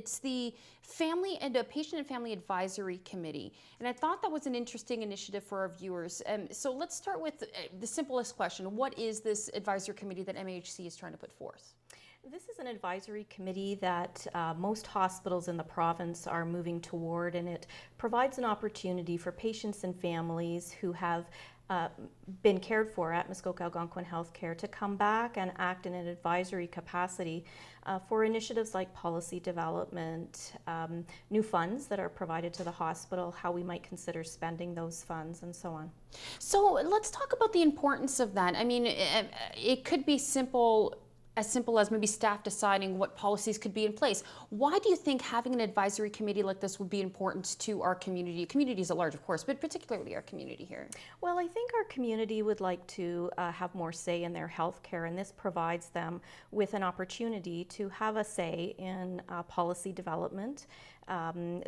It's the Patient and Family Advisory Committee. And I thought that was an interesting initiative for our viewers. So let's start with the simplest question. What is this advisory committee that MAHC is trying to put forth? This is an advisory committee that most hospitals in the province are moving toward, and it provides an opportunity for patients and families who have been cared for at Muskoka Algonquin Healthcare to come back and act in an advisory capacity for initiatives like policy development, new funds that are provided to the hospital, how we might consider spending those funds, and so on. So let's talk about the importance of that. I mean, it could be as simple as maybe staff deciding what policies could be in place. Why do you think having an advisory committee like this would be important to our communities at large, of course, but particularly our community here? Well, I think our community would like to have more say in their health care, and this provides them with an opportunity to have a say in policy development,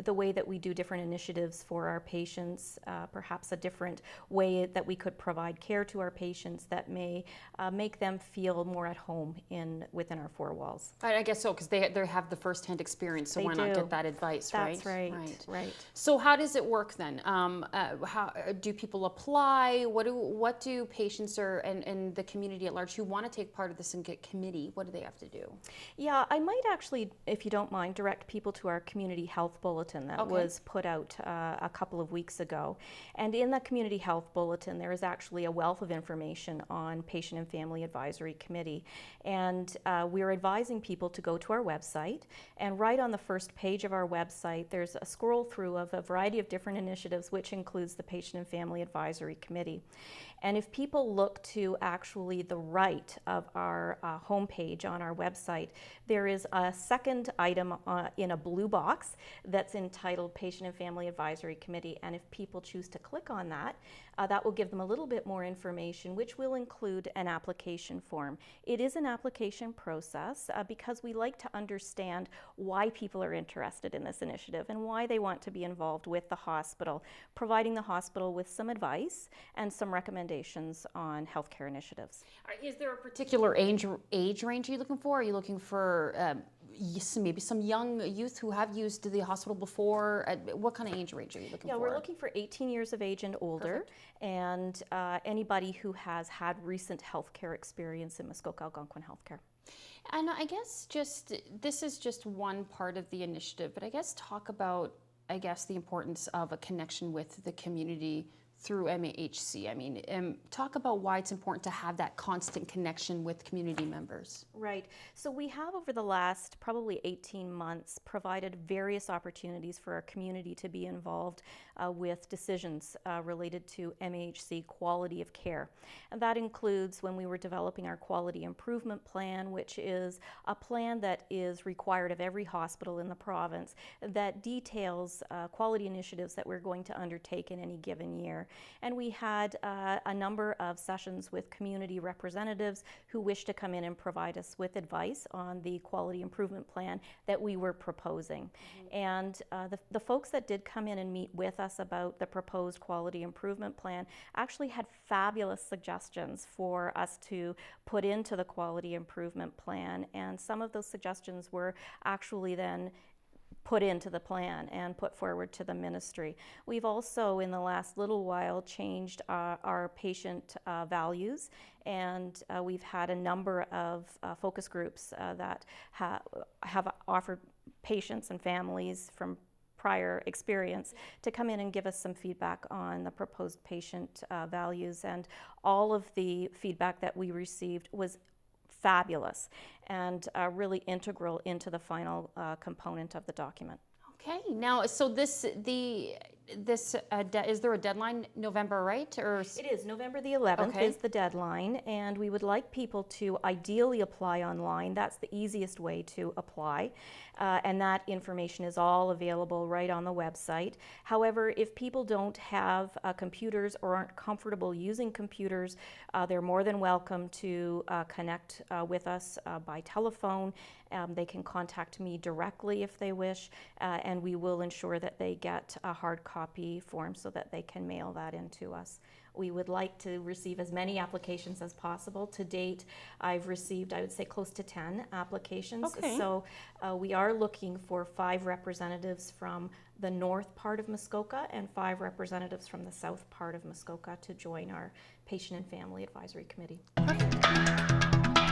the way that we do different initiatives for our patients, perhaps a different way that we could provide care to our patients that may make them feel more at home within our four walls. I guess so, because they have the first-hand experience, so why not get that advice, right? That's right. So how does it work then? How do people apply? What do patients and the community at large who want to take part of this and get committee, what do they have to do? Yeah, I might actually, if you don't mind, direct people to our community health bulletin that was put out a couple of weeks ago. And in that community health bulletin, there is actually a wealth of information on Patient and Family Advisory Committee. And we're advising people to go to our website, and right on the first page of our website, there's a scroll through of a variety of different initiatives, which includes the Patient and Family Advisory Committee. And if people look to actually the right of our homepage on our website, there is a second item in a blue box that's entitled Patient and Family Advisory Committee. And if people choose to click on that, that will give them a little bit more information, which will include an application form. It is an application process because we like to understand why people are interested in this initiative and why they want to be involved with the hospital, providing the hospital with some advice and some recommendations on healthcare initiatives. Is there a particular age range you're looking for? Are you looking for maybe some young youth who have used the hospital before? What kind of age range are you looking for? Yeah, we're looking for 18 years of age and older. Perfect. And anybody who has had recent healthcare experience in Muskoka Algonquin Healthcare. And I guess this is just one part of the initiative, but I guess talk about, the importance of a connection with the community through MAHC. I mean, talk about why it's important to have that constant connection with community members. Right. So we have, over the last probably 18 months, provided various opportunities for our community to be involved with decisions related to MAHC quality of care. And that includes when we were developing our quality improvement plan, which is a plan that is required of every hospital in the province that details quality initiatives that we're going to undertake in any given year. And we had a number of sessions with community representatives who wished to come in and provide us with advice on the quality improvement plan that we were proposing. Mm-hmm. And the folks that did come in and meet with us about the proposed quality improvement plan actually had fabulous suggestions for us to put into the quality improvement plan. And some of those suggestions were actually then put into the plan and put forward to the ministry. We've also, in the last little while, changed our patient values, and we've had a number of focus groups that have offered patients and families from prior experience to come in and give us some feedback on the proposed patient values, and all of the feedback that we received was fabulous and really integral into the final component of the document. Okay, now, so is there a deadline, November, right? Or it is November the 11th is the deadline, and we would like people to ideally apply online. That's the easiest way to apply, and that information is all available right on the website. However, if people don't have computers or aren't comfortable using computers, they're more than welcome to connect with us by telephone. They can contact me directly if they wish, and we will ensure that they get a hard copy copy form so that they can mail that in to us. We would like to receive as many applications as possible. To date, I've received, I would say, close to 10 applications. Okay. So we are looking for 5 representatives from the north part of Muskoka and 5 representatives from the south part of Muskoka to join our Patient and Family Advisory Committee. Perfect.